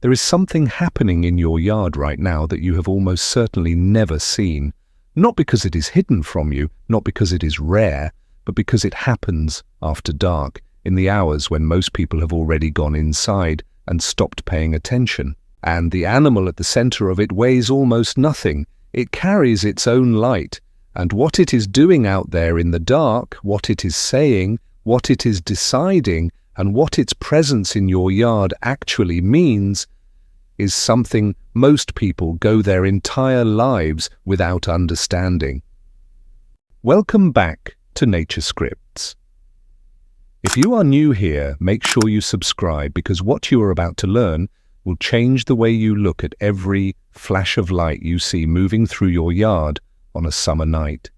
There is something happening in your yard right now that you have almost certainly never seen. Not because it is hidden from you, not because it is rare, but because it happens after dark, in the hours when most people have already gone inside and stopped paying attention. And the animal at the center of it weighs almost nothing. It carries its own light, and what it is doing out there in the dark, what it is saying, what it is deciding, and what its presence in your yard actually means is something most people go their entire lives without understanding. Welcome back to Nature Scripts. If you are new here, make sure you subscribe, because what you are about to learn will change the way you look at every flash of light you see moving through your yard on a summer night.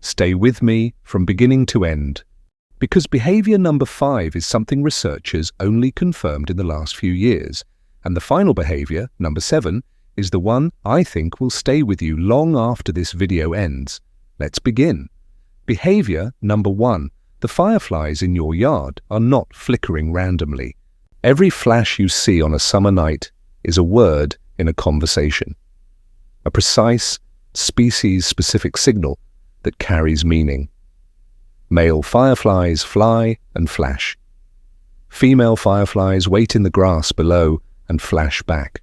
Stay with me from beginning to end, because behavior number 5 is something researchers only confirmed in the last few years, and the final behavior, number 7, is the one I think will stay with you long after this video ends. Let's begin. Behavior number 1. The fireflies in your yard are not flickering randomly. Every flash you see on a summer night is a word in a conversation, a precise, species-specific signal that carries meaning. Male fireflies fly and flash. Female fireflies wait in the grass below and flash back.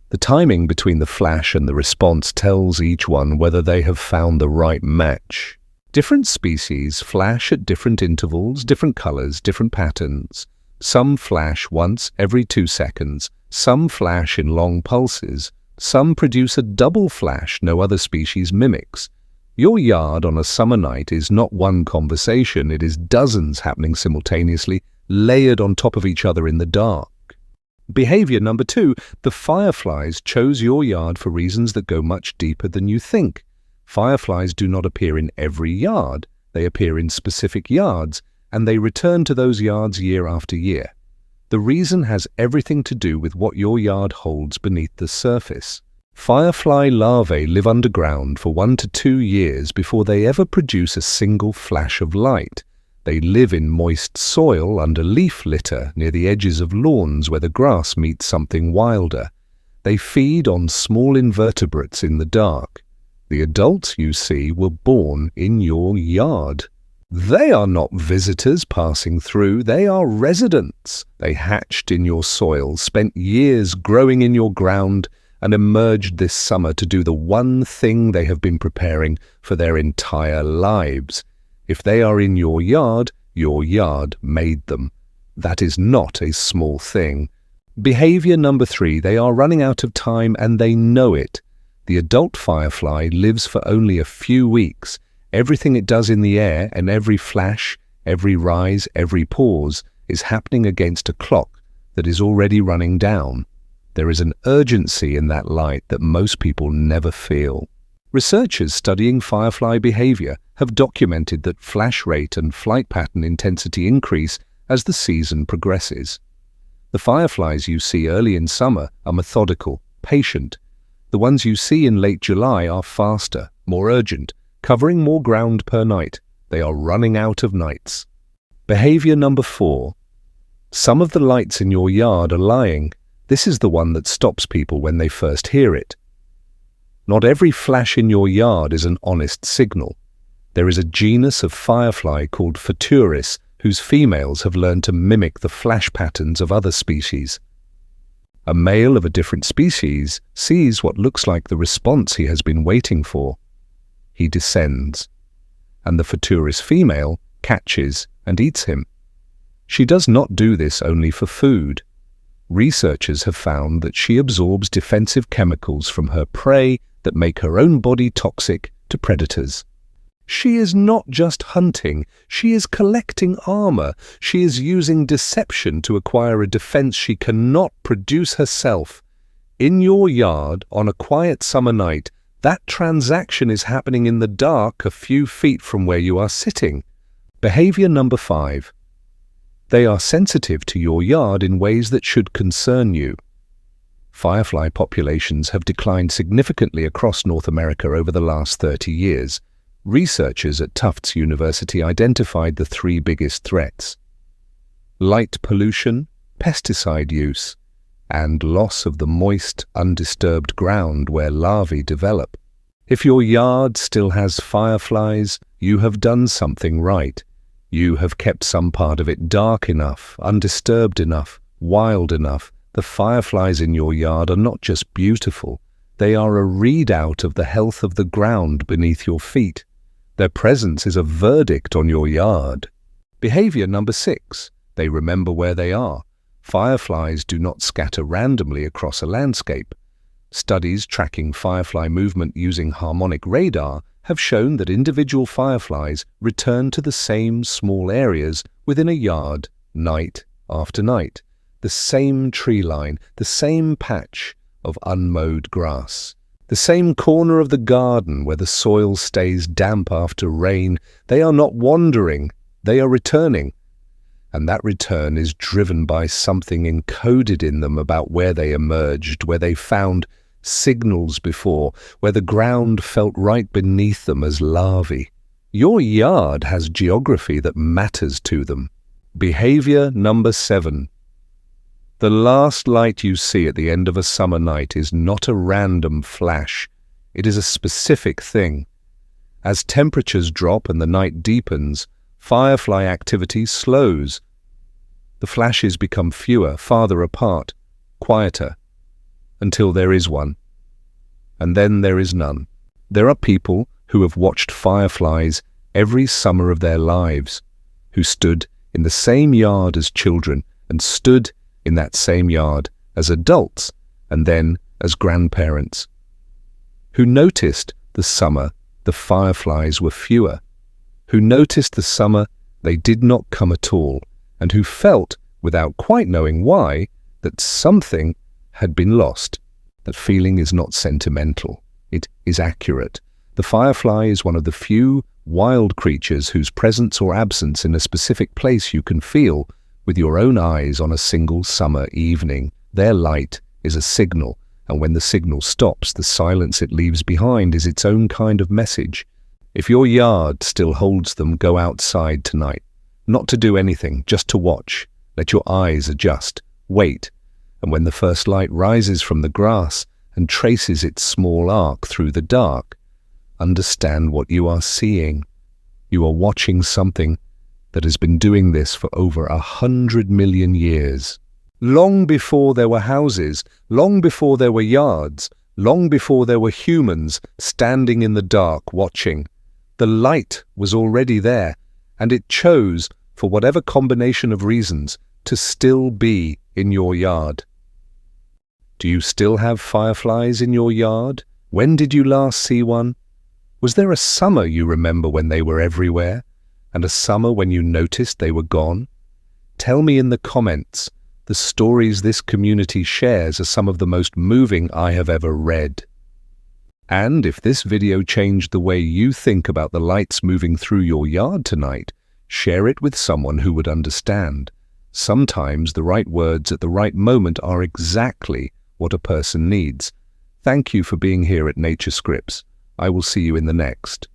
The timing between the flash and the response tells each one whether they have found the right match. Different species flash at different intervals, different colors, different patterns. Some flash once every 2 seconds, some flash in long pulses, some produce a double flash no other species mimics. Your yard on a summer night is not one conversation, it is dozens happening simultaneously, layered on top of each other in the dark. Behavior number 2, the fireflies chose your yard for reasons that go much deeper than you think. Fireflies do not appear in every yard, they appear in specific yards, and they return to those yards year after year. The reason has everything to do with what your yard holds beneath the surface. Firefly larvae live underground for 1 to 2 years before they ever produce a single flash of light. They live in moist soil under leaf litter near the edges of lawns where the grass meets something wilder. They feed on small invertebrates in the dark. The adults you see were born in your yard. They are not visitors passing through, they are residents. They hatched in your soil, spent years growing in your ground, and emerged this summer to do the one thing they have been preparing for their entire lives. If they are in your yard made them. That is not a small thing. Behavior number 3, they are running out of time and they know it. The adult firefly lives for only a few weeks. Everything it does in the air and every flash, every rise, every pause is happening against a clock that is already running down. There is an urgency in that light that most people never feel. Researchers studying firefly behavior have documented that flash rate and flight pattern intensity increase as the season progresses. The fireflies you see early in summer are methodical, patient. The ones you see in late July are faster, more urgent, covering more ground per night. They are running out of nights. Behavior number 4. Some of the lights in your yard are lying. This is the one that stops people when they first hear it. Not every flash in your yard is an honest signal. There is a genus of firefly called Fireflies whose females have learned to mimic the flash patterns of other species. A male of a different species sees what looks like the response he has been waiting for. He descends, and the Firefly female catches and eats him. She does not do this only for food. Researchers have found that she absorbs defensive chemicals from her prey that make her own body toxic to predators. She is not just hunting, she is collecting armor. She is using deception to acquire a defense she cannot produce herself. In your yard, on a quiet summer night, that transaction is happening in the dark a few feet from where you are sitting. Behavior number 5. They are sensitive to your yard in ways that should concern you. Firefly populations have declined significantly across North America over the last 30 years. Researchers at Tufts University identified the 3 biggest threats: light pollution, pesticide use, and loss of the moist, undisturbed ground where larvae develop. If your yard still has fireflies, you have done something right. You have kept some part of it dark enough, undisturbed enough, wild enough. The fireflies in your yard are not just beautiful, they are a readout of the health of the ground beneath your feet. Their presence is a verdict on your yard. Behavior number 6. They remember where they are. Fireflies do not scatter randomly across a landscape. Studies tracking firefly movement using harmonic radar have shown that individual fireflies return to the same small areas within a yard night after night. The same tree line, the same patch of unmowed grass, the same corner of the garden where the soil stays damp after rain. They are not wandering, they are returning. And that return is driven by something encoded in them about where they emerged, where they found signals before, where the ground felt right beneath them as larvae. Your yard has geography that matters to them. Behavior number 7. The last light you see at the end of a summer night is not a random flash. It is a specific thing. As temperatures drop and the night deepens, firefly activity slows. The flashes become fewer, farther apart, quieter, until there is one. And then there is none. There are people who have watched fireflies every summer of their lives, who stood in the same yard as children and stood in that same yard as adults and then as grandparents, who noticed the summer the fireflies were fewer, who noticed the summer they did not come at all, and who felt, without quite knowing why, that something had been lost. That feeling is not sentimental. It is accurate. The firefly is one of the few wild creatures whose presence or absence in a specific place you can feel with your own eyes on a single summer evening. Their light is a signal, and when the signal stops, the silence it leaves behind is its own kind of message. If your yard still holds them, go outside tonight. Not to do anything, just to watch. Let your eyes adjust. Wait. And when the first light rises from the grass and traces its small arc through the dark, understand what you are seeing. You are watching something that has been doing this for over 100 million years. Long before there were houses, long before there were yards, long before there were humans standing in the dark watching, the light was already there, and it chose, for whatever combination of reasons, to still be in your yard. Do you still have fireflies in your yard? When did you last see one? Was there a summer you remember when they were everywhere, and a summer when you noticed they were gone? Tell me in the comments. The stories this community shares are some of the most moving I have ever read. And if this video changed the way you think about the lights moving through your yard tonight, share it with someone who would understand. Sometimes the right words at the right moment are exactly what a person needs. Thank you for being here at Nature Scripts. I will see you in the next.